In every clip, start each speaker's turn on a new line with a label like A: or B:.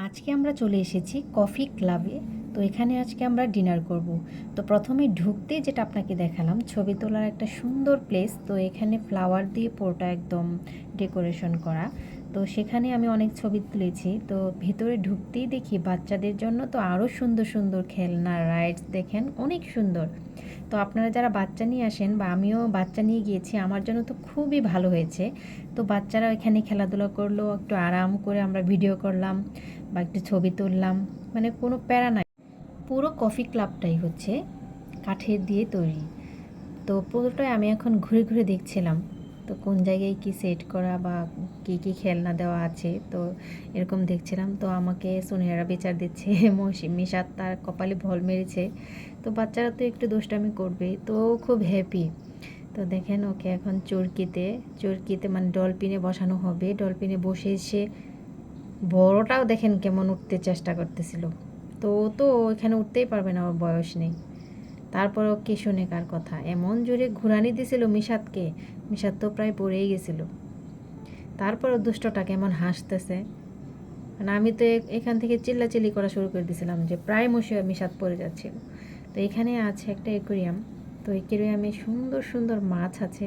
A: আজকে আমরা চলে এসেছি কফি ক্লাবে। তো এখানে আজকে আমরা ডিনার করব। তো প্রথমে ঢুকতেই যেটা আপনাকে দেখালাম ছবি তোলার একটা সুন্দর প্লেস। তো এখানে ফ্লাওয়ার দিয়ে পুরোটা একদম ডেকোরেশন করা। তো সেখানে আমি অনেক ছবি তুলেছি। তো ভেতরে ঢুকতেই দেখি বাচ্চাদের জন্য তো আরও সুন্দর সুন্দর খেলনা রাইডস দেখেন অনেক সুন্দর। তো আপনারা যারা বাচ্চা নিয়ে আসেন বা আমিও বাচ্চা নিয়ে গিয়েছি, আমার জন্য তো খুবই ভালো হয়েছে। তো বাচ্চারা এখানে খেলাধুলা করলো, একটু আরাম করে আমরা ভিডিও করলাম বা একটু ছবি তুললাম, মানে কোনো প্যারা নাই। পুরো কফি ক্লাবটাই হচ্ছে কাঠের দিয়ে তৈরি। তো পুরোটাই আমি এখন ঘুরে ঘুরে দেখছিলাম তো কোন জায়গায় কি সেট করা বা কি কি খেলনা দেওয়া আছে, তো এরকম দেখছিলাম। তো আমাকে সোনিয়ারা বিচার দিচ্ছে মিশাত তার কপালে ভল মেরেছে। তো বাচ্চারা তো একটু দুষ্টামি করবে, তো ও খুব হ্যাপি। তো দেখেন ওকে এখন চরকিতে চরকিতে মানে ডলফিনে বসানো হবে। ডলফিনে বসে এসে বড়টাও দেখেন কেমন উঠতে চেষ্টা করতেছিল। তো ও তো ওইখানে উঠতেই পারবে না, ওর বয়স নেই। তারপরও কে শুনে কার কথা, এমন জোরে ঘুরানি দিছিল মিশাতকে, মিশাত তো প্রায় পড়েই গেছিল। তারপরও দুষ্টটা কেমন হাসতেছে, মানে আমি তো এখান থেকে চিল্লাচিল্লি করা শুরু করে দিয়েছিলাম যে প্রায় মিশাত পড়ে যাচ্ছিল। তো এখানে আছে একটা অ্যাকোরিয়াম। তো অ্যাকোরিয়ামে সুন্দর সুন্দর মাছ আছে।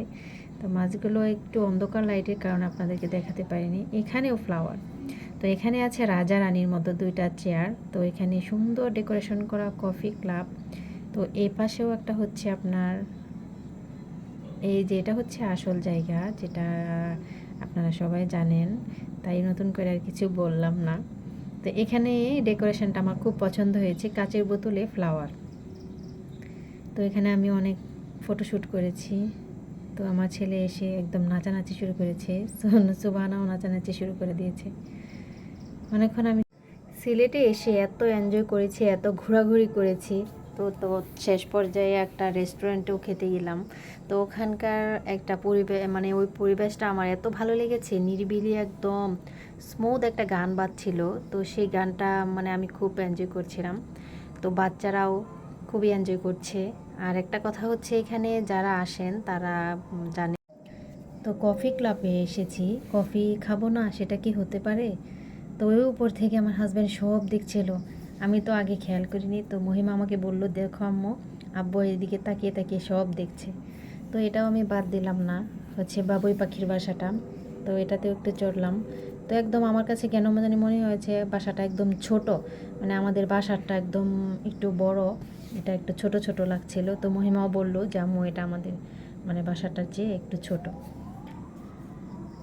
A: তো মাছগুলো একটু অন্ধকার লাইটের কারণে আপনাদেরকে দেখাতে পারিনি। এখানেও ফ্লাওয়ার। তো এখানে আছে রাজা রানীর মতো দুইটা চেয়ার। তো এখানে সুন্দর ডেকোরেশন করা কফি ক্লাব। তো এ পাশেও একটা হচ্ছে আপনার, এই যে এটা হচ্ছে আসল জায়গা, যেটা আপনারা সবাই জানেন, তাই নতুন করে আর কিছু বললাম না। তো এখানে ডেকোরেশনটা আমার খুব পছন্দ হয়েছে, কাচের বোতলে ফ্লাওয়ার। তো এখানে আমি অনেক ফটোশ্যুট করেছি। তো আমার ছেলে এসে একদম নাচানাচি শুরু করেছে, সুবহানাও নাচানাচি শুরু করে দিয়েছে। অনেকক্ষণ আমি সিলেটে এসে এত এনজয় করেছি, এত ঘোরাঘুরি করেছি। তো তো শেষ পর্যায়ে একটা রেস্টুরেন্টেও খেতে গেলাম। তো ওখানকার একটা পরিবেশ, মানে ওই পরিবেশটা আমার এত ভালো লেগেছে, নিরিবিলি একদম স্মুথ একটা গান বাজছিল। তো সেই গানটা মানে আমি খুব এনজয় করছিলাম। তো বাচ্চারাও খুবই এনজয় করছে। আর একটা কথা হচ্ছে এখানে যারা আসেন তারা জানে। তো কফি ক্লাবে এসেছি, কফি খাবো না সেটা কি হতে পারে? তো ওই উপর থেকে আমার হাজব্যান্ড সব দেখছিল, আমি তো আগে খেয়াল করিনি। তো মহিমা আমাকে বলল, দেখো আম্মু, আব্বু এদিকে তাকিয়ে তাকিয়ে সব দেখছে। তো এটাও আমি বাদ দিলাম না, হচ্ছে বাবুই পাখির বাসাটা। তো এটাতেও একটু চড়লাম। তো একদম আমার কাছে কেন জানি মনে হয়েছে বাসাটা একদম ছোট, মানে আমাদের বাসাটা একদম একটু বড়, এটা একটু ছোট ছোট লাগছিল। তো মহিমাও বলল যে আম্মু এটা আমাদের মানে বাসাটার চেয়ে একটু ছোট।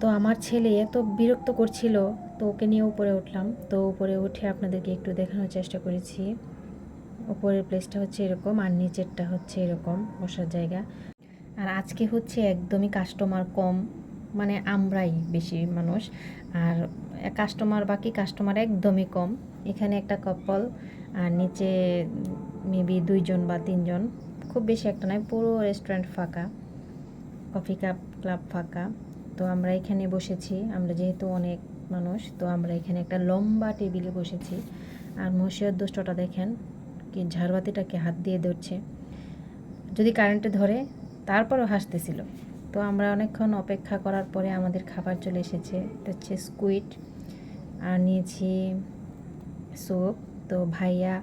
A: তো আমার ছেলে এত বিরক্ত করছিল, তো ওকে নিয়ে উপরে উঠলাম। তো উপরে উঠে আপনাদেরকে একটু দেখানোর চেষ্টা করেছি। উপরের প্লেসটা হচ্ছে এরকম আর নিচেরটা হচ্ছে এরকম বসার জায়গা। আর আজকে হচ্ছে একদমই কাস্টমার কম, মানে আমরাই বেশি মানুষ। আর বাকি কাস্টমার একদমই কম। এখানে একটা কাপল, আর নিচে মেবি 2জন বা 3জন, খুব বেশি একটা নয়। পুরো রেস্টুরেন্ট ফাঁকা, কফি ক্লাব ফাঁকা। তো আমরা এখানে বসেছি, আমরা যেহেতু অনেক মানুষ, তো আমরা এখানে একটা লম্বা টেবিলে বসেছি। আর মশিয়ার দুষ্টটা দেখেন, কি ঝাড়বাতিটাকে হাত দিয়ে ধরছে, যদি কারেন্টে ধরে তারপরও হাসতেছিল। তো আমরা অনেকক্ষণ অপেক্ষা করার পরে আমাদের খাবার চলে এসেছে। এটা হচ্ছে স্কুইড, আর নিয়েছি স্যুপ। তো ভাইয়া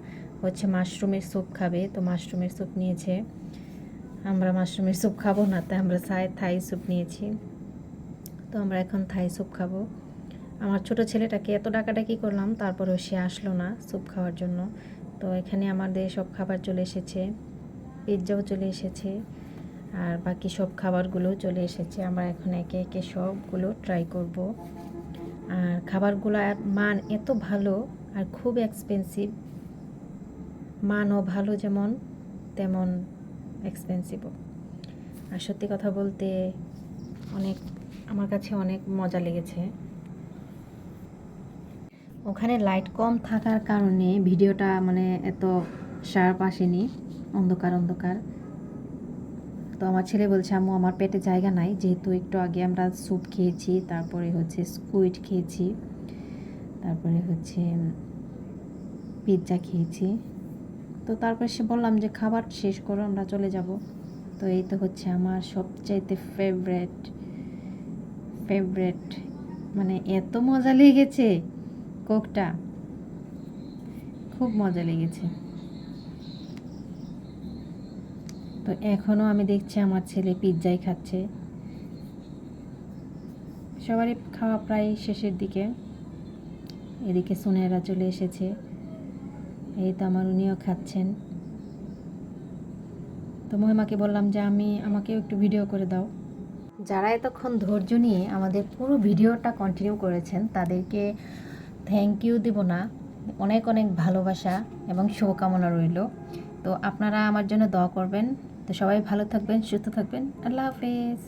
A: হচ্ছে মাশরুমের স্যুপ খাবে, তো মাশরুমের স্যুপ নিয়েছে। আমরা মাশরুমের স্যুপ খাবো না, তাই আমরা থাই স্যুপ নিয়েছি। তো আমরা এখন থাই স্যুপ খাবো। আমার ছোট ছেলেটাকে এত ডাকাডাকি করলাম, তারপরেও সে আসলো না স্যুপ খাওয়ার জন্য। তো এখানে আমাদের সব খাবার চলে এসেছে, পিৎজাও চলে এসেছে, আর বাকি সব খাবারগুলোও চলে এসেছে। আমরা এখন একে একে সবগুলো ট্রাই করব। আর খাবারগুলোর মান এত ভালো, আর খুব এক্সপেন্সিভ। মানও ভালো যেমন, তেমন এক্সপেন্সিভও। আর সত্যি কথা বলতে অনেক, আমার কাছে অনেক মজা লেগেছে। ওখানে লাইট কম থাকার কারণে ভিডিওটা মানে এত শার্প আসেনি, অন্ধকার অন্ধকার। তো আমার ছেলে বলছে আম্মু আমার পেটে জায়গা নাই, যেহেতু একটু আগে আমরা স্যুপ খেয়েছি, তারপরে হচ্ছে স্কুইড খেয়েছি, তারপরে হচ্ছে পিৎজা খেয়েছি। তো তারপরে সে বললাম যে খাবার শেষ করো, আমরা চলে যাব। তো এই তো হচ্ছে আমার সবচাইতে ফেভারেট ফেভারেট, মানে এত মজা লেগেছে কোকটা। খুব মজা লেগেছে। তো এখনও আমি দেখছি আমার ছেলে পিৎজাই খাচ্ছে। সবারই খাওয়া প্রায় শেষের দিকে। এদিকে সুনেরা চলে এসেছে, এই তো আমার উনিও খাচ্ছেন। তো মহিমাকে বললাম যে আমাকেও একটু ভিডিও করে দাও। যারা এতক্ষণ ধৈর্য নিয়ে আমাদের পুরো ভিডিওটা কন্টিনিউ করেছেন তাদেরকে থ্যাংক ইউ দেব না, অনেক অনেক ভালোবাসা এবং শুভকামনা রইল। তো আপনারা আমার জন্য দোয়া করবেন। তো সবাই ভালো থাকবেন, সুস্থ থাকবেন। আল্লাহ হাফেজ।